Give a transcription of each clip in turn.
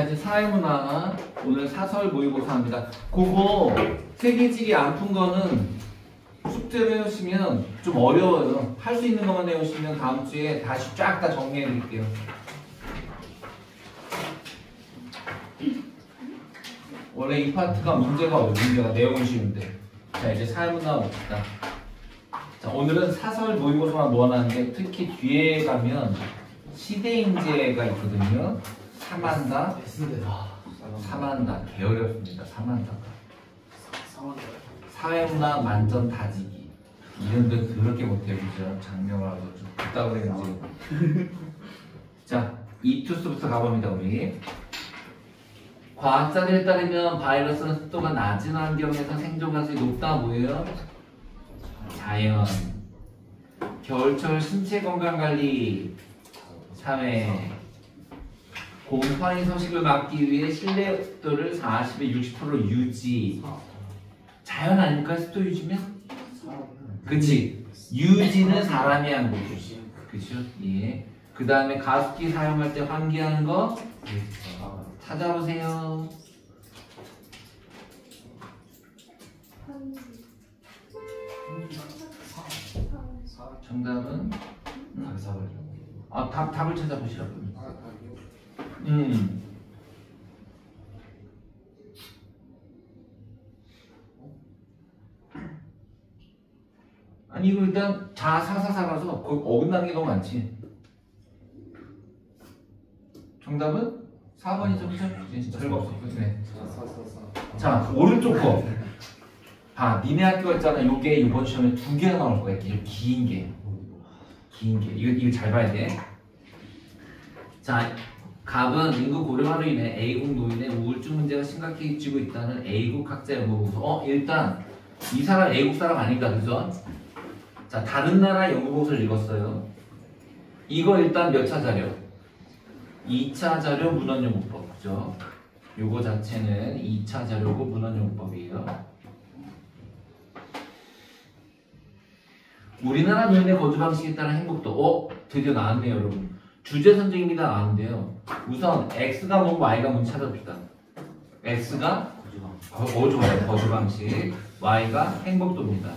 이제 사회문화 오늘 사설 모의고사입니다. 그거 세계지리 안 푼 거는 숙제로 해오시면 좀 어려워요. 할 수 있는 것만 해오시면 다음 주에 다시 쫙 다 정리해 드릴게요. 원래 이 파트가 문제가 어려워. 문제가 내용은 쉬운데. 자, 이제 사회문화 봅시다. 자, 오늘은 사설 모의고사만 모아놨는데 특히 뒤에 가면 시대인재가 있거든요. 사만다. 사만다. 개 어렵습니다. 사만다가. 사회문화 만점 다지기. 이름도 그렇게 못해요. 그죠? 장명하고 좀 그따구리. 자, 이투스부터 가봅니다. 우리. 과학자들에 따르면 바이러스는 습도가 낮은 환경에서 생존 가능성이 높다. 뭐예요? 자연. 겨울철 신체 건강 관리. 사회. 곰팡이 서식을 막기 위해 실내 습도를 40에 60% 유지. 자연 아닙니까? 습도 유지면? 그치. 유지는 사람이 하는 거죠. 그쵸? 예. 그 다음에 가습기 사용할 때 환기하는 거 찾아보세요. 정답은? 답을 찾아보시라고. 아니 이거 일단 자사사사라서 거의 어긋나는 게 너무 많지. 정답은 4번이죠. 그죠? 별거 없어. 네. 자, 오른쪽 거. 봐, 니네 학교가 있잖아. 요게 이번 시험에 2개가 나올 거야. 이렇게 긴 게. 긴 게. 이거 잘 봐야 돼. 자, 갑은 인구 고령화로 인해 A국 노인의 우울증 문제가 심각해지고 있다는 A국 학자 연구보고서. 일단 이 사람 A국 사람 아니다. 그죠? 자, 다른 나라 연구보고서를 읽었어요. 이거 일단 몇 차 자료? 2차 자료 문헌연구법. 그죠? 요거 자체는 2차 자료고 문헌연구법이에요. 우리나라 노인의 거주 방식에 따른 행복도. 드디어 나왔네요, 여러분. 주제 선정입니다. 나왔는데요. 우선 X가 뭔 Y가 뭔지 찾아봅시다. X가 좋아요. 거주 방식. Y가 행복도입니다.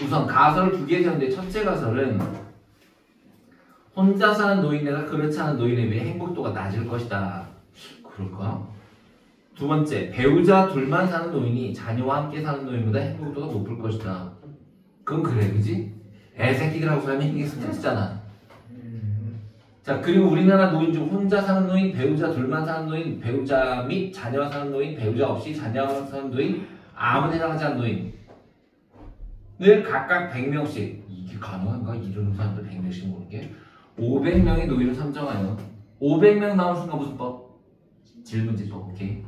우선 가설을 2개 세웠는데 첫째 가설은 혼자 사는 노인네가 그렇지 않은 노인에 비해 행복도가 낮을 것이다. 그럴까? 두 번째, 배우자 둘만 사는 노인이 자녀와 함께 사는 노인보다 행복도가 높을 것이다. 그건 그래, 그지? 애새끼들하고 살면 이게 스트레스잖아. 자, 그리고 우리나라 노인 중 혼자 사는 노인, 배우자 둘만 사는 노인, 배우자 및 자녀와 사는 노인, 배우자 없이 자녀와 사는 노인, 아무나 해당하지 않는 노인을 각각 100명씩. 이게 가능한가? 이런 사람들 100명씩 모르는 게 500명의 노인을 선정하여 500명 나온 순간 무슨 법? 질문지법. 오케이.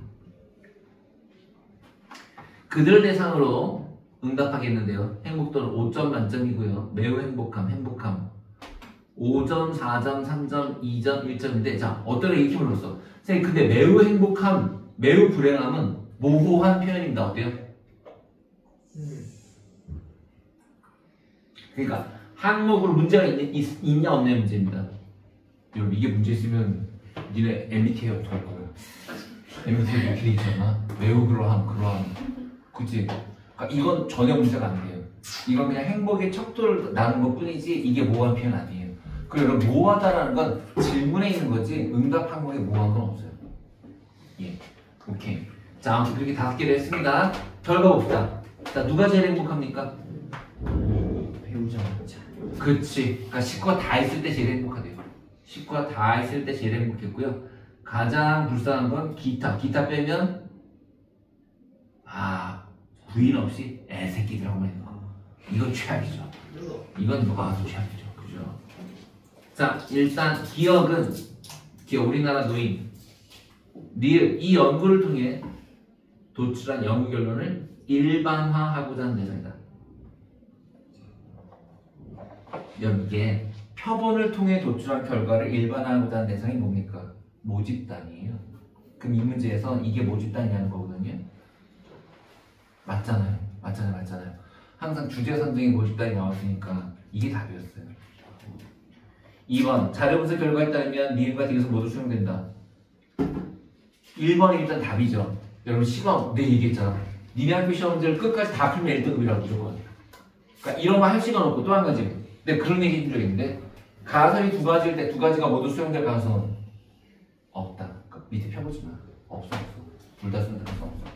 그들을 대상으로 응답하겠는데요. 행복도는 5점 만점이고요. 매우 행복함, 행복함 5점, 4점, 3점, 2점, 1점인데 자, 어떠래 이렇게 물었어. 선생님, 근데 매우 행복함, 매우 불행함은 모호한 표현입니다. 어때요? 그러니까 항목으로 문제가 있냐 없냐 문제입니다. 여러분, 이게 문제 있으면 니네 MBTI 어떻게 할 거예요? MBTI 이렇게 돼 있잖아. 매우 그러함. 그치? 그러니까 이건 전혀 문제가 안 돼요. 이건 그냥 행복의 척도를 나는 것 뿐이지 이게 모호한 표현 아니에요. 그리고 여러분, 모호하다라는 건 질문에 있는 거지 응답 항목에 모호한 건 없어요. 예, 오케이. 자, 아무튼 그렇게 5개를 했습니다. 결과 봅시다. 자, 누가 제일 행복합니까? 배우자. 그치. 그러니까 식구가 다 있을 때 제일 행복하대요. 식구가 다 있을 때 제일 행복했고요. 가장 불쌍한 건 기타. 기타 빼면 부인 없이 애새끼들하고만 있는 거. 이건 최악이죠. 이건 누가 봐도 최악이죠. 그죠? 자, 일단 기억 우리나라 노인 이 연구를 통해 도출한 연구 결론을 일반화하고자 하는 대상이다. 이게 표본을 통해 도출한 결과를 일반화하고자 하는 대상이 뭡니까? 모집단이에요. 그럼 이 문제에서 이게 모집단이라는 거거든요. 맞잖아요. 항상 주제 선정이 모집단이 나왔으니까 이게 답이었어요. 2번, 자료 분석 결과에 따르면 니은과 디귿은 모두 수용된다. 1번이 일단 답이죠. 여러분 시간 내가 얘기했잖아. 니네 학교 시험들 끝까지 다 풀면 1등급이라고 무조건. 그러니까 이런 거 할 시간 없고 또 한 가지. 내가 그런 얘기 해준 적이 있는데 가설이 두 가지일 때 두 가지가 모두 수용될 가능성은 없다. 그러니까 밑에 펴보지 마. 없어. 둘 다 수용될 가능성 없어.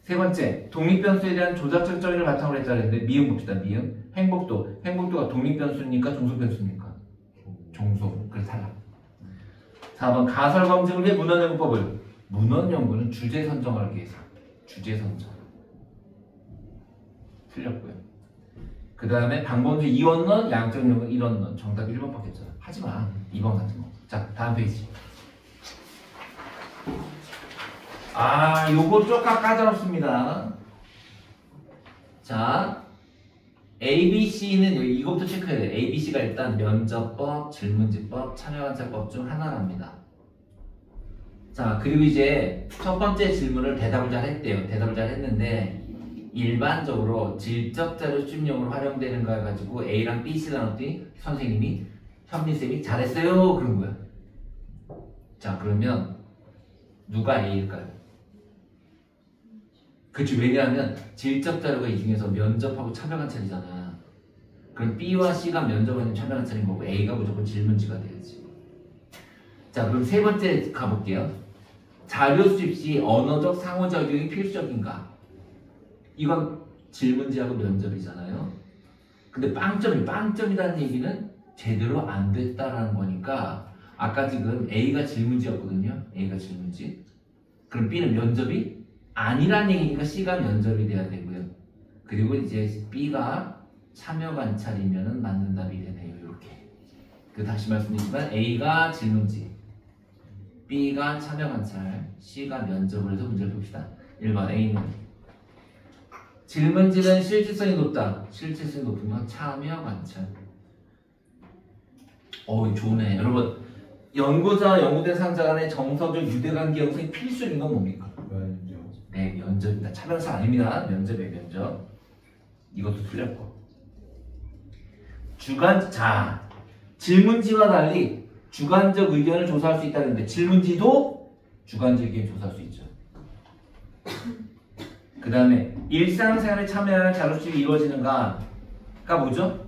세 번째, 독립변수에 대한 조작적 정의를 바탕으로 했다 그랬는데 미음 봅시다. 미음. 행복도가 독립변수입니까? 종속변수입니까? 종속. 그래서 탈락. 4번, 가설 검증을 위해 문헌연구법을. 문헌연구는 주제 선정하기 위해서. 주제 선정. 틀렸고요. 그 다음에 방법도 2원 넌, 양적 연구 1원 넌. 정답 1번 받겠잖아. 하지마. 2번 같은 거. 자, 다음 페이지. 요거 조금 까다롭습니다. 자, ABC는 이것부터 체크해야 돼. ABC가 일단 면접법, 질문지법, 참여관찰법 중 하나랍니다. 자, 그리고 이제 첫 번째 질문을 대답을 잘 했대요. 대답을 잘 했는데 일반적으로 질적 자료 수집용으로 활용되는 거 해가지고 A랑 B, C 나눴더니 선생님이 현민쌤이 잘했어요 그런 거야. 자, 그러면 누가 A일까요? 그치, 왜냐하면 질적 자료가 이 중에서 면접하고 참여관찰이잖아. 그럼 B와 C가 면접하는 참여관찰인 거고 A가 무조건 질문지가 돼야지. 자, 그럼 세 번째 가볼게요. 자료 수집 시 언어적 상호작용이 필수적인가? 이건 질문지하고 면접이잖아요. 근데 빵점이라는 얘기는 제대로 안 됐다라는 거니까 아까 지금 A가 질문지였거든요. A가 질문지. 그럼 B는 면접이 아니란 얘기니까 C가 면접이 돼야 되고요. 그리고 이제 B가 참여관찰이면 맞는 답이 되네요. 이렇게. 다시 말씀드리지만 A가 질문지, B가 참여관찰, C가 면접을 해서 문제를 풉시다. 1번 A는 질문지는 실질성이 높다. 실질성이 높은 건 참여관찰. 좋네. 여러분, 연구자와 연구된 상자 간의 정서적 유대관계 형성이 필수인 건 뭡니까? 면접. 네, 면접입니다. 참여관찰 아닙니다. 면접이에요, 면접. 이것도 틀렸고. 자, 질문지와 달리 주관적 의견을 조사할 수 있다는데 질문지도 주관적 의견을 조사할 수 있죠. 그 다음에 일상생활에 참여하는 자료 수집이 이루어지는가가 뭐죠?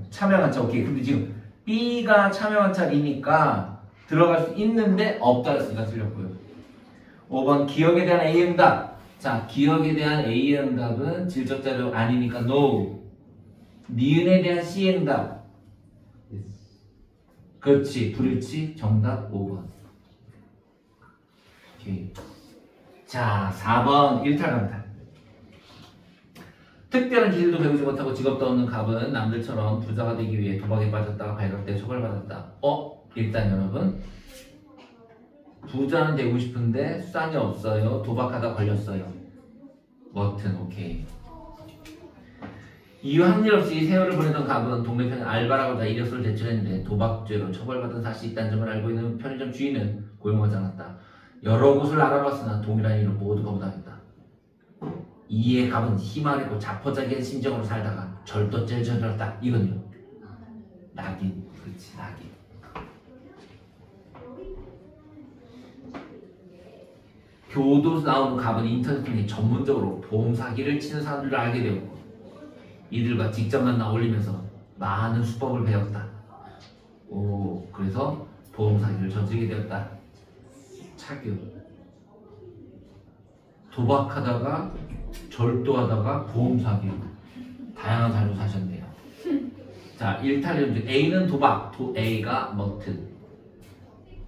참여관찰. 오케이. 근데 지금 B가 참여관찰이니까 들어갈 수 있는데 없다 했으니까 틀렸고요. 5번 기억에 대한 A의 응답. 자, 기억에 대한 A의 응답은 질적 자료 아니니까 NO. 니은에 대한 C의 응답. 그렇지. 불일치. 정답 5번. 오케이. 자, 4번 일탈강탈. 특별한 기술도 배우지 못하고 직업도 없는 갑은 남들처럼 부자가 되기 위해 도박에 빠졌다가 발각돼 처벌받았다. 일단 여러분, 부자는 되고 싶은데 수단이 없어요. 도박하다 걸렸어요. 뭐든 오케이. 이유 한일 없이 세월을 보내던 갑은 동네편 알바라고 다 이력서를 제출했는데 도박죄로 처벌받은 사실이 있다는 점을 알고 있는 편의점 주인은 고용하지 않았다. 여러 곳을 알아봤으나 동일한 일을 모두 거부당했다. 이에 갑은 희망했고 자포자기한 심정으로 살다가 절도죄를 저질렀다. 이건요, 낙인. 그렇지, 낙인. 교도소 나오는 갑은 인터넷 통해 전문적으로 보험 사기를 치는 사람들을 알게 되었고 이들과 직접 만나 어울리면서 많은 수법을 배웠다. 그래서 보험 사기를 저지르게 되었다. 차교. 도박하다가 절도하다가 보험 사기. 다양한 삶을 사셨네요. 자, 일탈연주. A는 도박, A가 머튼.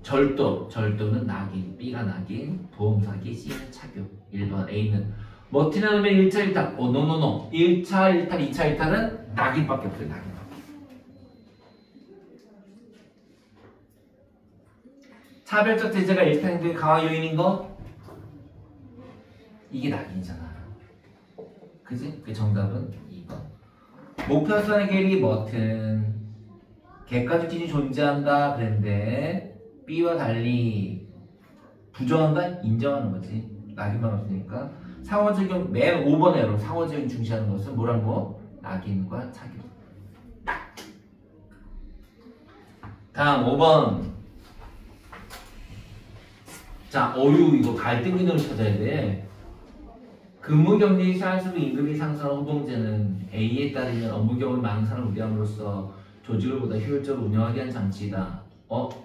절도는 낙인, B가 낙인, 보험 사기, C는 차교. 1번 A는 머틴을 하면 1차 일탈. 노노노. 1차 일탈, 2차 일탈은 낙인밖에 없어요. 낙인. 차별적 제재가 일탈 행동의 강화 요인인 거? 이게 낙인이잖아. 그지? 그 정답은 2번. 목표선의 계획이 머튼. 객관적 기준이 존재한다 그랬는데 B와 달리 부정한다? 인정하는 거지. 낙인만 없으니까. 상호작용 맨 5번에로 상호작용 중시하는 것은 뭐라는 거? 낙인과 차교. 다음 5번. 자, 어유 이거 갈등 기능을 찾아야 돼. 근무 경쟁이 시할수록 임금이 상승한 호봉제는 A에 따르면 업무 경험을 많은 사람을 우대함으로써 조직을 보다 효율적으로 운영하게 하는 장치이다.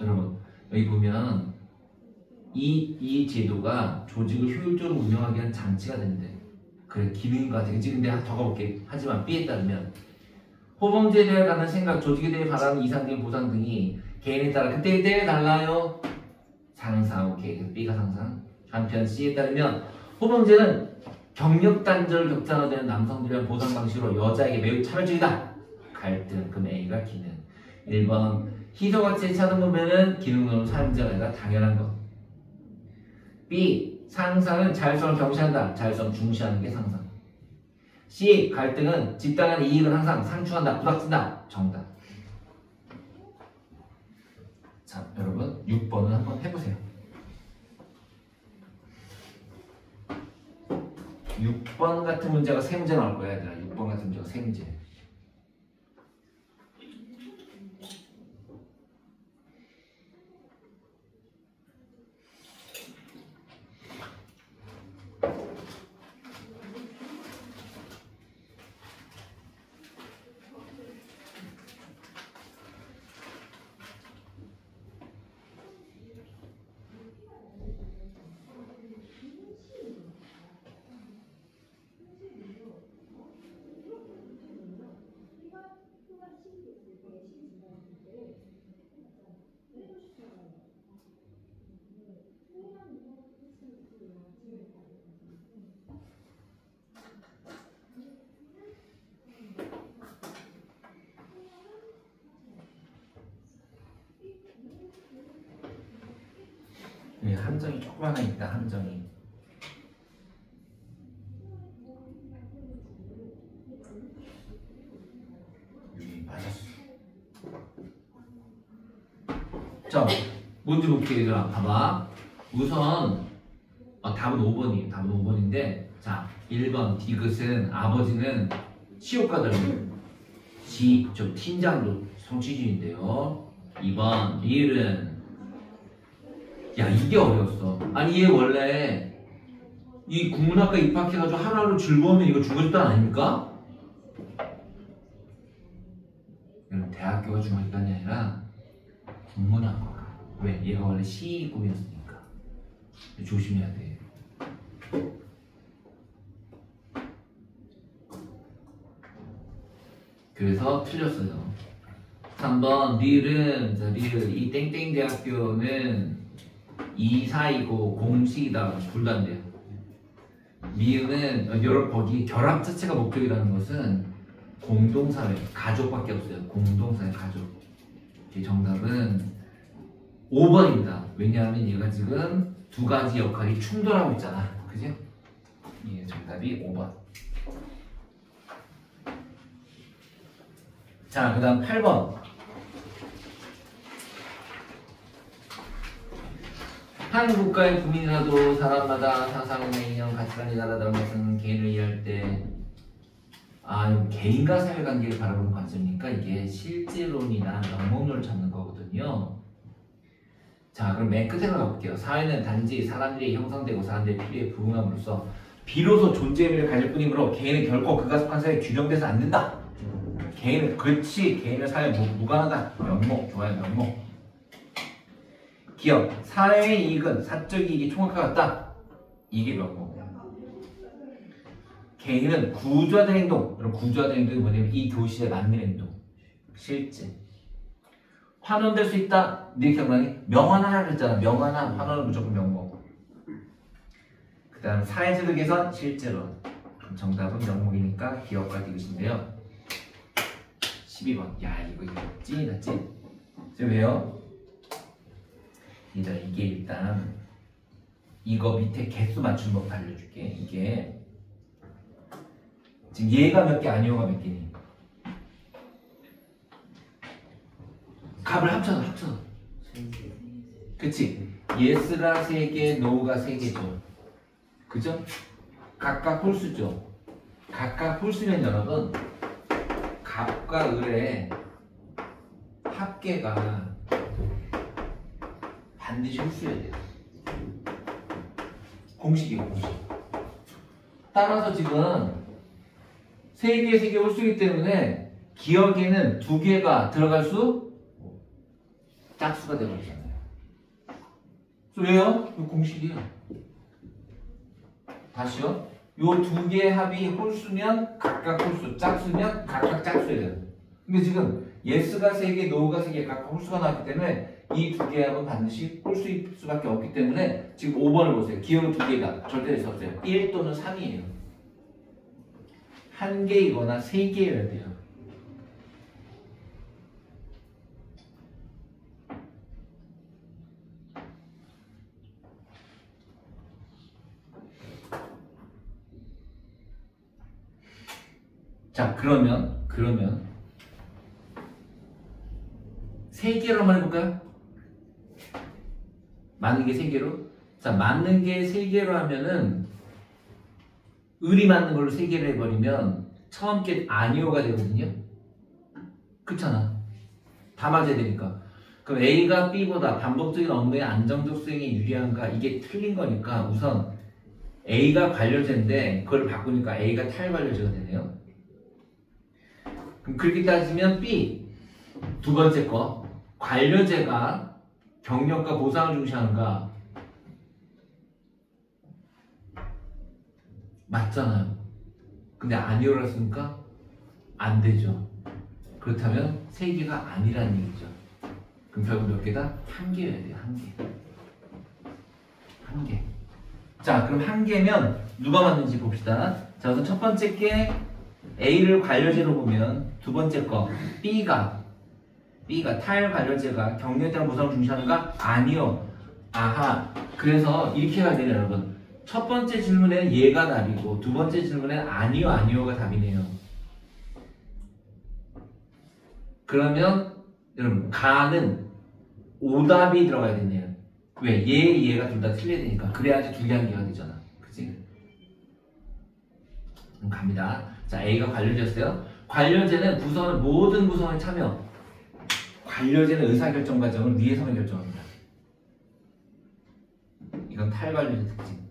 여러분 여기 보면 이 제도가 조직을 효율적으로 운영하게 하는 장치가 된대. 그래 기능인 것 같아. 그치? 근데 더 가볼게. 하지만 B에 따르면 호봉제에 대해 갖는 생각, 조직에 대해 바라는 이상적인 보상 등이 개인에 따라 그때그때 달라요. 상상. 오케이. 그래서 B가 상상. 한편 C에 따르면 호봉제는 경력 단절을 겪잖아 되는 남성들의 보상 방식으로 여자에게 매우 차별적이다. 갈등. 그럼 A가 기능. 1번 희소가치에 차등 보면은 기능론으로 사용자가 아니라 당연한 것. B. 상상은 자율성을 경시한다. 자율성 중시하는 게 상상. C. 갈등은 집단간의 이익을 항상 상충한다. 부닥친다. 정답. 자, 여러분 6번을 한번 해보세요. 6번 같은 문제가 3문제 나올 거야 얘들아. 6번 같은 문제가 3문제. 함정이 조금 하나 있다. 함정이. 여기 맞았어. 자, 문제 볼게요 얘들아. 봐봐. 우선 답은 5번이에요. 답은 5번인데 자 1번 디귿은 아버지는 시효과들은 저 팀장도 성취주의인데요. 2번 리을은 야 이게 어려웠어. 아니 얘 원래 이 국문학과 입학해가지고 하루하루 즐거우면 이거 중간집단 아닙니까? 여러분 대학교가 중간집단이 아니라 국문학과. 왜? 얘가 원래 시 꿈이었으니까 조심해야 돼. 그래서 틀렸어요. 3번 리을은 이 땡땡 대학교는 2, 4이고 공식이다. 둘 다 안 돼요. 미음은 여러 거기 결합 자체가 목적이라는 것은 공동사회, 가족밖에 없어요. 공동사회, 가족. 정답은 5번입니다. 왜냐하면 얘가 지금 두 가지 역할이 충돌하고 있잖아. 그죠? 예, 정답이 5번. 자, 그 다음 8번. 한 국가의 국민이라도 사람마다 상상이나 인형, 가치관이 다르다는 것은 개인을 이해할 때 개인과 사회관계를 바라보는 관점이니까 이게 실제론이나 명목론을 찾는 거거든요. 자, 그럼 맨 끝에 가볼게요. 사회는 단지 사람들이 형성되고 사람들의 필요에 부응함으로써 비로소 존재의 의미를 가질 뿐이므로 개인은 결코 그가 속한 사회에 규정돼서 안 된다. 개인은 그렇지. 개인은 사회에 무관하다. 명목. 좋아요. 명목. 기업, 사회의 이익은 사적 이익이 총합과 같다. 이게 명목. 개인은 구조화된 행동. 그럼 구조화된 행동이 뭐냐면 이 도시에 맞는 행동. 실제. 환원될 수 있다. 네 기억나니? 명환하라 그랬잖아. 명환함. 환원은 무조건 명목. 그 다음 사회제도 개선, 실제론. 정답은 명목이니까 기업과 디귿인데요. 12번. 야 이거 찐이다 찐. 지금 왜요? 이게 일단 이거 밑에 개수 맞추는 법 알려줄게. 이게 지금 얘가 몇 개 아니오가 몇 개니? 값을 합쳐서 그치? yes가 3개, no가 3개죠. 그죠? 각각 홀수죠. 각각 홀수면 여러분 값과 을의 합계가 반드시 홀수여야 돼요. 공식이에요, 공식. 따라서 지금 3개, 3개 홀수이기 때문에 기억에는 2개가 들어갈 수 짝수가 되어버리잖아요. 왜요? 이 공식이에요. 다시요. 요 2개의 합이 홀수면 각각 홀수, 짝수면 각각 짝수예요. 근데 지금 yes가 3개, no가 3개 각각 홀수가 나왔기 때문에 이 2개의 합은 반드시 홀수일 수밖에 없기 때문에 지금 5번을 보세요. 기억은 2개가 절대 될 수 없어요. 1 또는 3이에요. 1개이거나 3개여야 돼요. 자, 그러면 3개로 한번 해볼까요? 맞는 게 3개로? 자, 맞는 게 3개로 하면은 을이 맞는 걸로 3개를 해버리면 처음 게 아니오가 되거든요. 그렇잖아. 다 맞아야 되니까. 그럼 A가 B보다 반복적인 업무의 안정적 수행에 유리한가? 이게 틀린 거니까 우선 A가 관료제인데 그걸 바꾸니까 A가 탈관료제가 되네요. 그럼 그렇게 따지면 B 두 번째 거 관료제가 경력과 보상을 중시하는가? 맞잖아요. 근데 아니오라 했으니까 안 되죠. 그렇다면 3개가 아니라는 얘기죠. 그럼 결국 몇 개다? 1개여야 돼요. 1개. 자, 그럼 1개면 누가 맞는지 봅시다. 자, 우선 첫 번째 게 A를 관료제로 보면 두 번째 거 B가 타일 관료제가 경력에 따른 보상을 중시하는가? 아니요. 아하. 그래서 이렇게 가야 돼요, 여러분. 첫 번째 질문에는 얘가 답이고 두 번째 질문에는 아니요가 답이네요. 그러면 여러분 가는 오답이 들어가야 되네요. 왜? 얘가 둘 다 틀려야 되니까. 그래야지 2개 한 개가 되잖아. 그치? 그럼 갑니다. 자, A가 관료제였어요. 관료제는 모든 구성에 참여. 관료제는 의사결정 과정을 위에서만 결정합니다. 이건 탈관료제 특징.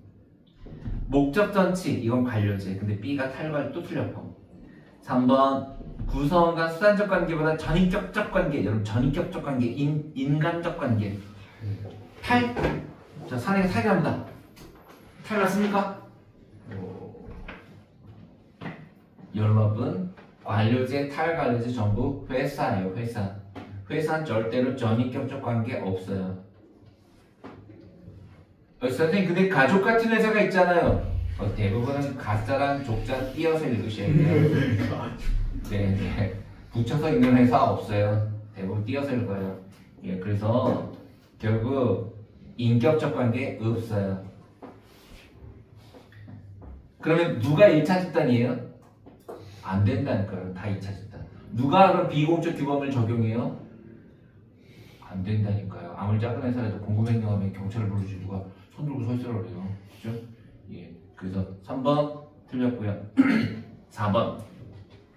목적전치 이건 관료제. 근데 B가 탈관료 또 틀렸고. 3번 구성과 수단적 관계보다 전인격적 관계. 여러분 전인격적 관계, 인간적 관계. 자, 산에게 탈기합니다. 탈 났습니까? 여러분 관료제, 탈관료제 전부 회사예요. 회사는 절대로 전인격적 관계 없어요. 선생님 근데 가족 같은 회사가 있잖아요. 대부분은 가짜랑 족자 띄어서 읽으셔야 돼요. 네. 붙여서 읽는 회사 없어요. 대부분 띄어서 읽어요. 예, 그래서 결국 인격적 관계 없어요. 그러면 누가 1차 집단이에요? 안 된다니까요. 다 2차 집단. 누가 그럼 비공적 규범을 적용해요? 안 된다니까요. 아무리 작은 회사라도 공급행령하면 경찰을 부르지 누가 손 들고 서 있으라고 그래요. 그죠? 예. 그래서 3번 틀렸고요. 4번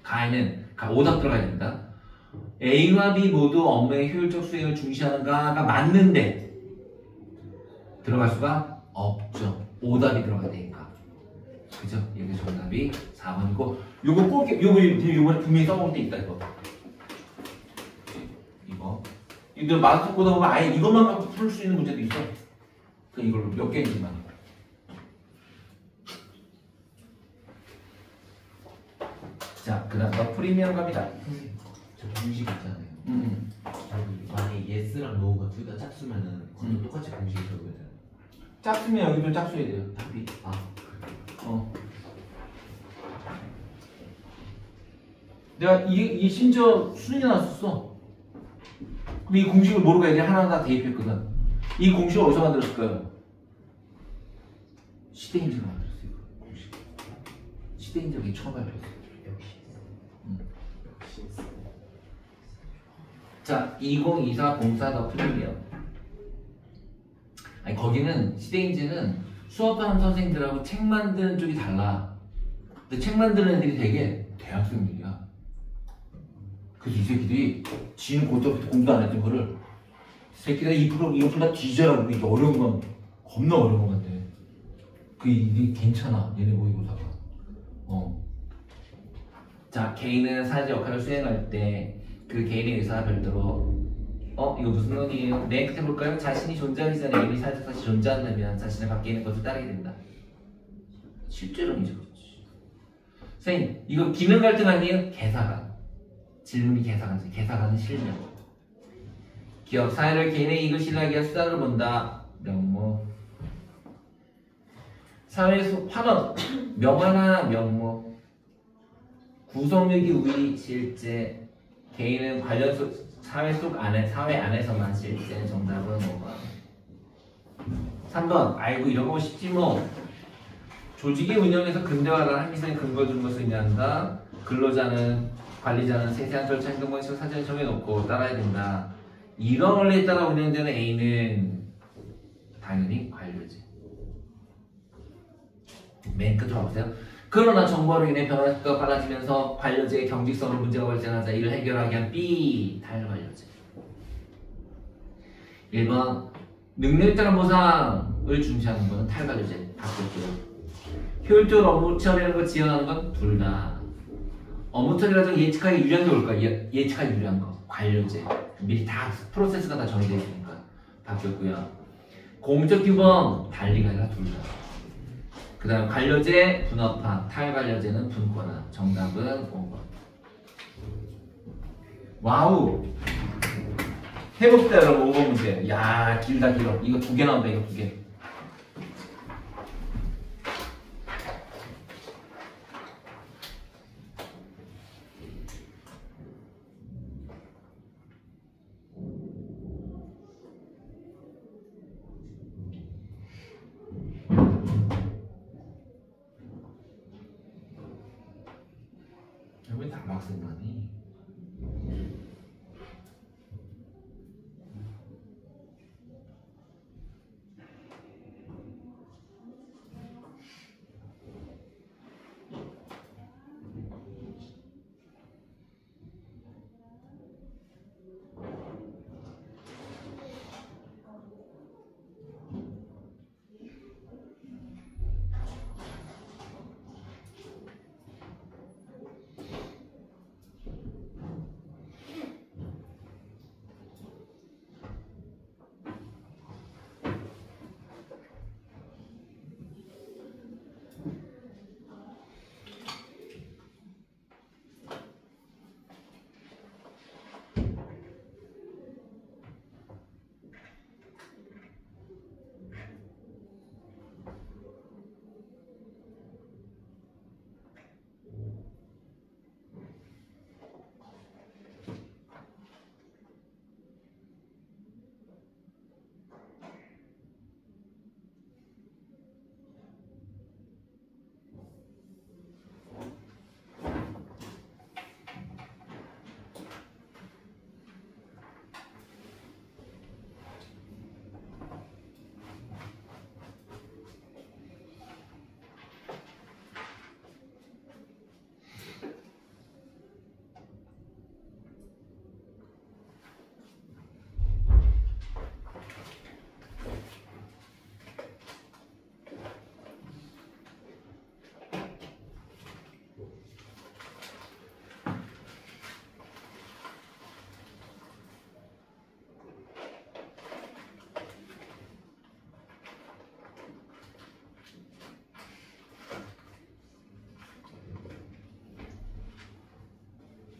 가에는 오답 들어가야 됩니다. A와 B 모두 업무의 효율적 수행을 중시하는가가 맞는데 들어갈 수가 없죠. 오답이 들어가야 되니까. 그죠? 여기 정답이 4번이고 요거 꼭 요번에 분명히 써먹을 때 있다 이거. 이거 마스터 보다 보면 아예 이것만 갖고 풀 수 있는 문제도 있어. 그 이걸로 몇 개인지만. 자, 그다음 프리미엄 갑니다. 저 공식 있잖아요. 저기 만약에 yes랑 no가 둘 다 짝수면은 그것도 똑같이 공식이 적용이 돼요. 짝수면 여기도 짝수해야 돼요. 답이. 내가 이게 심지어 수능이 나왔었어. 근데 이 공식을 모르고 애들이 하나하나 대입했거든. 이 공식을 어디서 만들었을까요? 시대인지가 만들었어요. 공식. 시대인적이 처음 발표했어요. 자, 202404 프리미엄. 아니 거기는 시대인지는 수업하는 선생님들하고 책 만드는 쪽이 달라. 근데 책 만드는 애들이 되게 대학생들이야. 그래서 이 새끼들이 지는 고등학교 공부도 안 했던 거를 새끼들이 이거 풀다 뒤져라고. 이게 어려운 건 겁나 어려운 건데 이게 괜찮아. 얘네 모의고사가. 자, 개인은 사회적 역할을 수행할 때 그 개인의 의사와 별도로 이거 무슨 논이에요? 맨 끝에 볼까요? 자신이 존재하기 전에 이미 사회적 사실이 존재한다면 자신을 밖에 있는 것을 따르게 된다. 실제론이죠. 그렇지. 선생님, 이거 기능 갈등 아니에요? 개사가. 질문이 개사가지. 개사가는 실명. 기업, 사회를 개인의 이익을 신뢰하기 위한 수단으로 본다. 명모. 사회에서 환원. 명하나 명모. 구성력이 우위 실제. 개인은 관련 사회 안에서만 실제. 정답은 뭐가? 3번. 아이고 이런 거 쉽지 뭐. 조직의 운영에서 근대화를 합리성에 근거 준 것을 의미한다. 근로자는 관리자는 세세한 절차 행동 방식을 사전에 정해놓고 따라야 된다. 이런 원리에 따라 운영되는 A는 당연히 관료지. 맨 끝으로 보세요. 그러나 정보로 인해 변화가 빨라지면서 관료제의 경직성으로 문제가 발생하자 이를 해결하기 위한 B 탈관료제. 1번 능력에 따른 보상을 중시하는 것은 탈관료제. 바꿀게요. 효율적으로 업무 처리하는 거 지원하는 건 둘 다. 업무 처리가 좀 예측하기 유리한 게 뭘까? 예측하기 유리한 거. 관료제. 미리 다 프로세스가 다 정해져 있으니까 바뀌었고요. 공적 규범 달리가 아니라 둘 다. 그 다음 관료제 분업화, 탈관료제는 분권화. 정답은 5번. 와우. 해봅시다 여러분. 5번 문제. 야 길다 길어. 이거 2개 나온다. 이거 2개. 왜 남학생만이?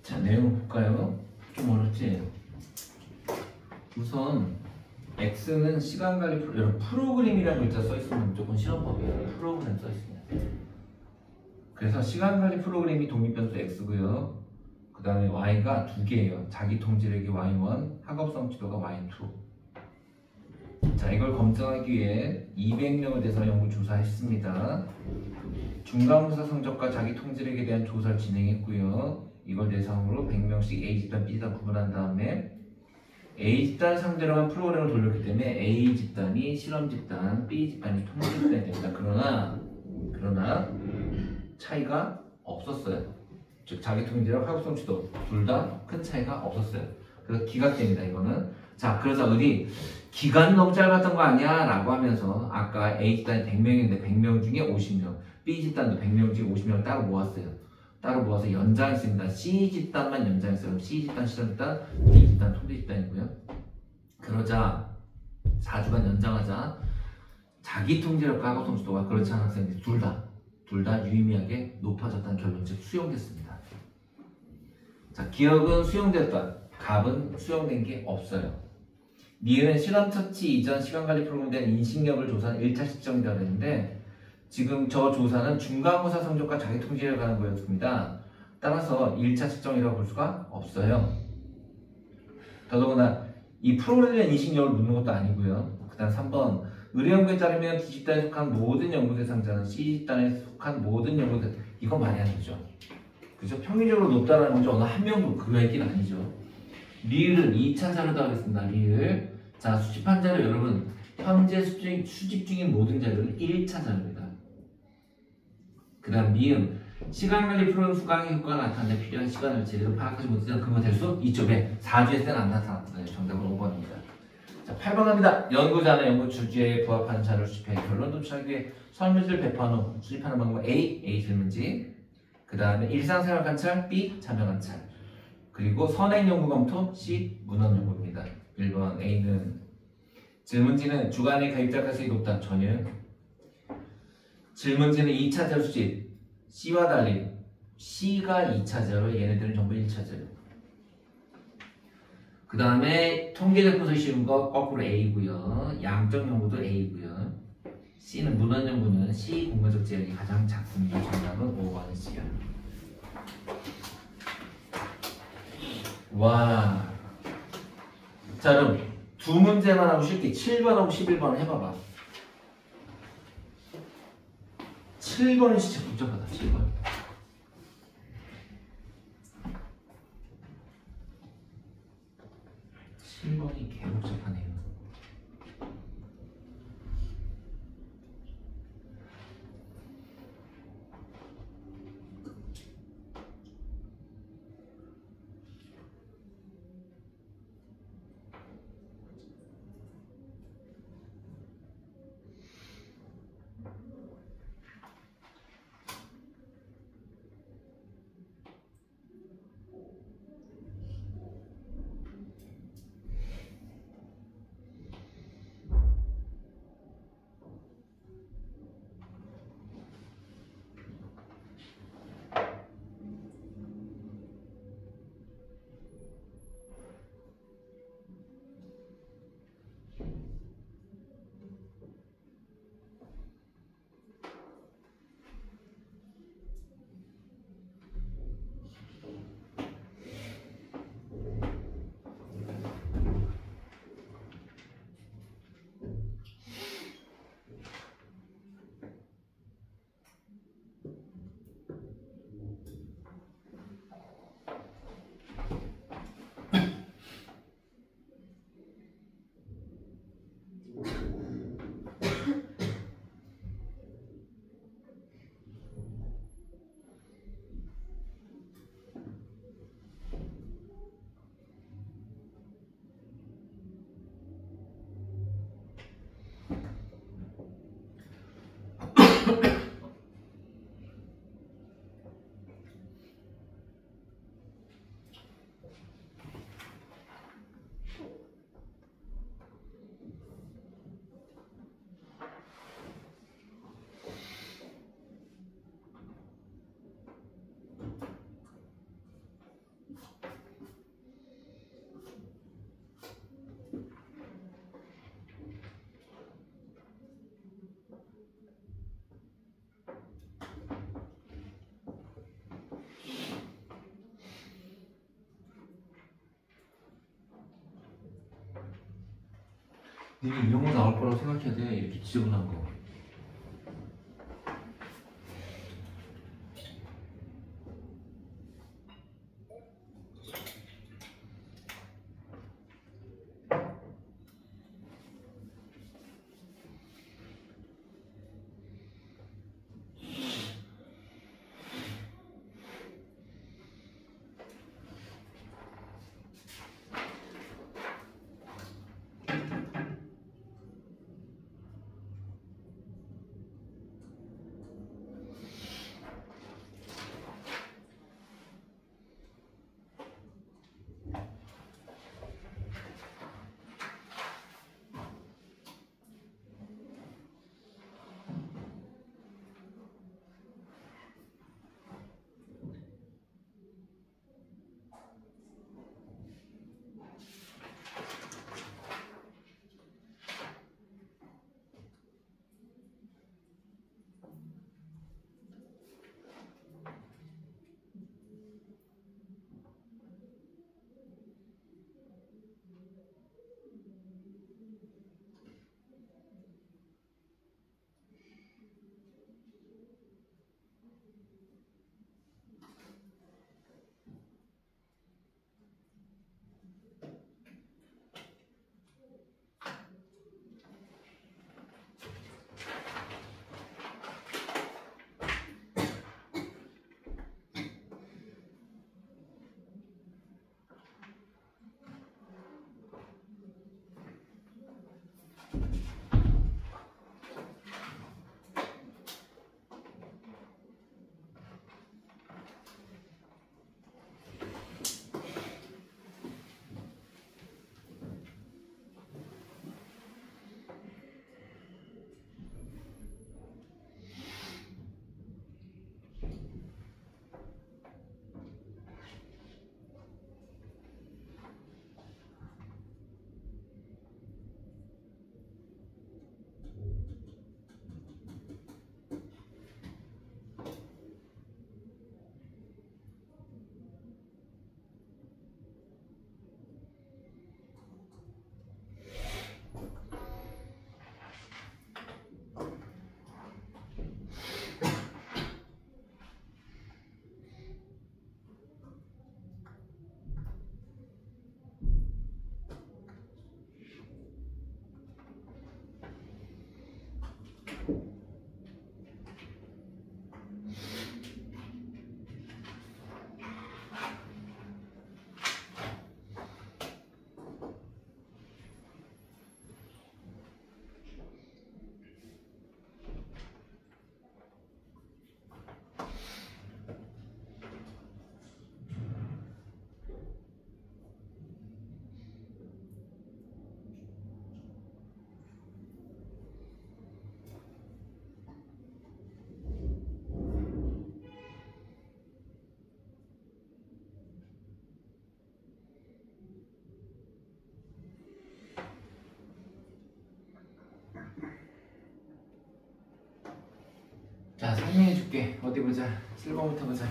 자, 내용을 볼까요? 좀 어렵지? 우선 X는 시간관리 여러분 프로그램이라는 글자 써있으면 무조건 실험법이에요. 프로그램 써있습니다. 그래서 시간관리 프로그램이 독립변수 X고요. 그 다음에 Y가 2개예요. 자기 통제력이 Y1, 학업성 지도가 Y2. 자, 이걸 검증하기 위해 200명을 대상 연구 조사했습니다. 중간고사 성적과 자기 통제력에 대한 조사를 진행했고요. 이걸 대상으로 100명씩 A집단, B집단 구분한 다음에 A집단 상대로만 프로그램을 돌렸기 때문에 A집단이 실험집단, B집단이 통제집단이 됩니다. 그러나 차이가 없었어요. 즉 자기 통제력, 학업성 지도 둘 다 큰 차이가 없었어요. 그래서 기각됩니다. 이거는 자, 그래서 어디 기간이 너무 짧았던 거 아니야? 라고 하면서 아까 A집단이 100명인데 100명 중에 50명, B집단도 100명 중에 50명을 따로 모았어요. 따로 모아서 연장했습니다. C집단만 연장했어요. C집단, C집단, D집단, 토대집단이고요. 그러자 4주간 연장하자 자기 통제력과 학업 성취도가 그렇지 않은 학생들이 둘 다 유의미하게 높아졌다는 결론, 즉 수용됐습니다. 자, 기억은 수용됐다. 답은 수용된 게 없어요. 니은 실험 처치 이전 시간관리 프로그램에 대한 인식력을 조사한 1차 실정이라고 했는데 지금 저 조사는 중간고사 성적과 자기 통제력을 하는 거였습니다. 따라서 1차 측정이라고 볼 수가 없어요. 더더구나 이 프로그램에 대한 인식력을 묻는 것도 아니고요. 그 다음 3번 의뢰연구에 따르면 D집단에 속한 모든 연구 대상자는 C집단에 속한 모든 연구 대상 이건 말이 안 되죠. 그죠? 평균적으로 높다는 건지 어느 한 명도 그 얘기는 아니죠. 리을은 2차 자료도 하겠습니다. 리을. 자, 수집한 자료 여러분 현재 수집 중인 모든 자료는 1차 자료입니다. 그 다음 미음 시간관리 프로그램 수강의 효과가 나타나는 데 필요한 시간을 제대로 파악하지 못해서 근거 될 수 있죠. 4주에 때는 안 나타났거든요. 정답은 5번입니다. 자, 8번 갑니다. 연구자는 연구 주제에 부합하는 자료를 수집해 결론 도출하기 위해 설문지를 배포한 후 수집하는 방법 A 질문지, 그 다음에 일상생활 관찰 B 참여 관찰, 그리고 선행 연구 검토 C 문헌 연구입니다. 1번 A는 질문지는 주간의 가입자 가능성이 높다. 전혀. 질문지는 2차 자료 수집 C와 달리 C가 2차 자료, 얘네들은 전부 1차 자료. 그 다음에 통계적 분석이 쉬운 거 거꾸로 A고요. 양적 연구도 A고요. C는 문헌 연구는 C 공간적 제약이 가장 작습니다. 정답은 5번 C요. 와. 자, 그럼 두 문제만 하고 쉽게 7번하고 11번을 해봐봐. 7번이 진짜 복잡하다. 7번. 7번이 개 복잡하네요. 니는 이런 거 나올 거라고 생각해야 돼. 이렇게 지저분한 거. 자, 설명해 줄게. 어디 보자. 7번부터 보자.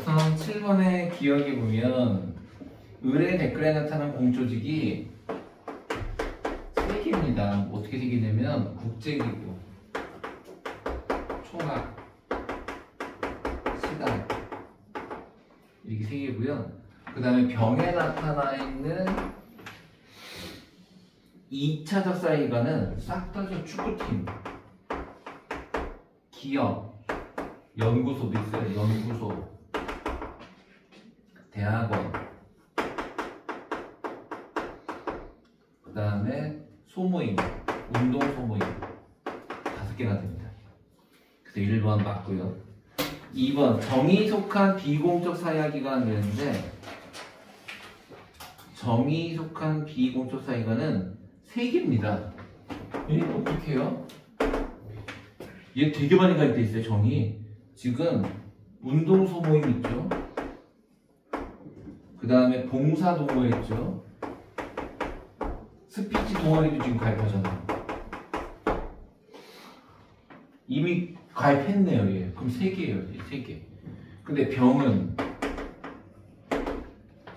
우선 7번의 기억에 보면 을의 댓글에 나타난 공조직이 3개입니다. 어떻게 생기냐면 국제기구, 총각, 시간 이렇게 3개고요. 그 다음에 병에 나타나 있는 2차적 사이가는 싹 다 저 축구팀, 기업, 연구소도 있어요. 연구소, 대학원, 그 다음에 소모임, 운동 소모임 5개나 됩니다. 그래서 1번 맞고요. 2번 정의 속한 비공적 사회기관은 되는데 정의 속한 비공적 사회기관은 3개입니다. 얘 어떻게 해요? 얘 되게 많이 가입돼 있어요. 정의. 지금 운동 소모임 있죠. 그 다음에 봉사 동호회 있죠. 스피치 동아리도 지금 가입하잖아요. 이미 가입했네요. 얘. 그럼 3개예요. 3개. 근데 병은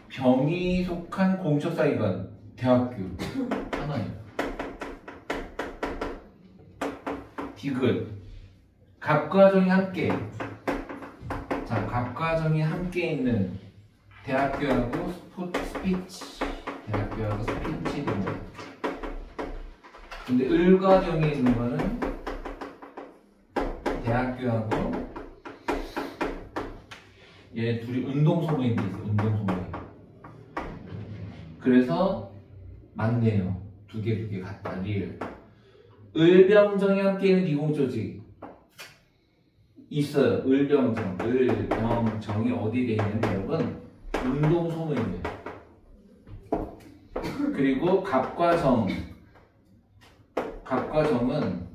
병이 속한 공적사기관 대학교 하나예요. 디귿 갑과 정이 함께. 자, 갑과 정이 함께 있는 대학교하고 스피치, 대학교하고 스피치 동호회. 근데 을과 정이 있는 거는 대학교하고 얘 둘이 운동 소모임이 있어요. 운동 소모임. 그래서 맞네요. 두 개 같다. 리을. 을병정이 함께 있는 비공조직 있어요. 을병정. 을병정이 어디에 있냐면 여러분 운동 소모임이에요. 그리고 갑과 정. 갑과 정은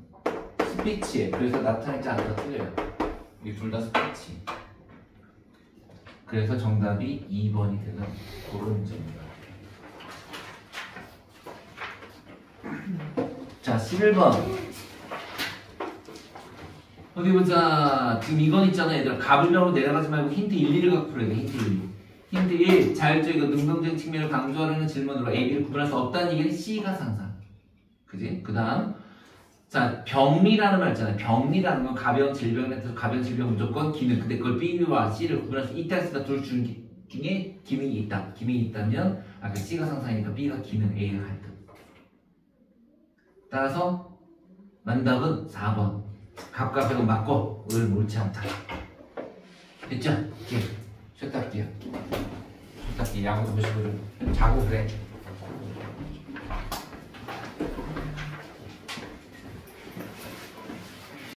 스피치에 그래서 나타나지 않아서 틀려요. 이 둘 다 스피치. 그래서 정답이 2번이 되는 그런 문제입니다. 자, 11번 어디 보자. 지금 이건 있잖아 얘들아. 갑을명으로 내려가지 말고 힌트 1, 2를 갖고 풀어야 돼. 힌트 1. 힌트 1. 자율적 이거 능동적인 측면을 강조하려는 질문으로 A, B를 구분할 수 없다는 얘기는 C가 상상. 그지? 그 다음 자, 병리라는 말 있잖아요. 병리라는 건 가벼운 질병에 대해서 가벼운 질병 무조건 기능. 근데 그걸 B와 C를 구분할 수 있다 했을 때 둘 중에 기능이 있다. 기능이 있다면 아까 C가 상상이니까 B가 기능, A가 갈등. 따라서 만답은 4번. 갑과 병은 맞고 을 옳지 않다. 됐죠? 쉬었다 할게요. 쉬었다 할게요. 야구도 보시고 좀 자고 그래.